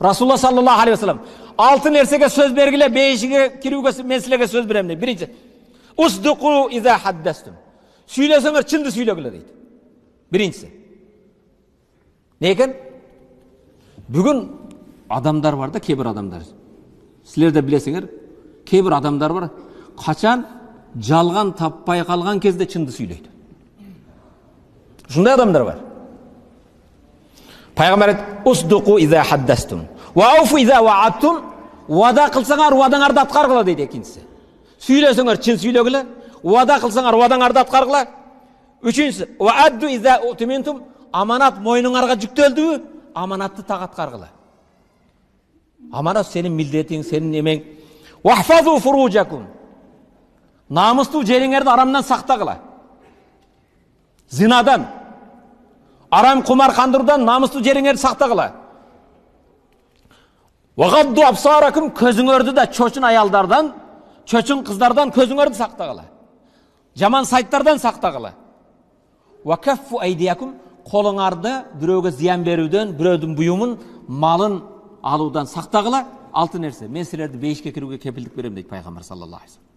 Rasulullah sallallahu aleyhi ve sellem 6 nersege söz bergile, 5'ige kirүүгө men sizlerge söz berem deydi. Birinci, usduqu iza haddastum. Süylesеңер çındı süylөгүлө deydi. Birincisi. Ne eken? Bugün adamlar var da, kebir adamlar. Sizler de bilesеңер, kebir adamlar var. Kaçan жалган таппай калган кезде чынды сүйлөйдү. Ушундай адамдар бар. Пайгамбар aytты: "Usduqu iza haddastum wa awfu iza wa'adtum." Вада кылсаңар, вадаңарды аткаргыла дейди экинчиси. Сүйлөсөңөр чын сүйлөгүлө, вада кылсаңар, вадаңарды аткаргыла. Үчүнчүсү, wa'addu iza utmintum. Аманат мойнуңарга жүктөлдүбү, аманатты так аткаргыла. Аманат сенин милдетиң, сенин эмең. Wahfazu furujakum. Намыстуу жериңерди арамдан сактагыла. Зинадан, арам кумар кандыруудан намыстуу жериңерди сактагыла. Вагадду абсаракум. Көзүңөрдү да чочун аялдардан, чочун кыздардан көзүңөрдү сактагыла. Жаман сайттардан сактагыла. Вакаффу айдиякум. Колуңарды бирөөгө зыян берүүдөн, бирөөдүн буюмун, малын алуудан сактагыла. 6 нерсе. Мен силерди бейишке кирүүгө кепилдик берем дейт пайгамбар саллаллаху алейхи.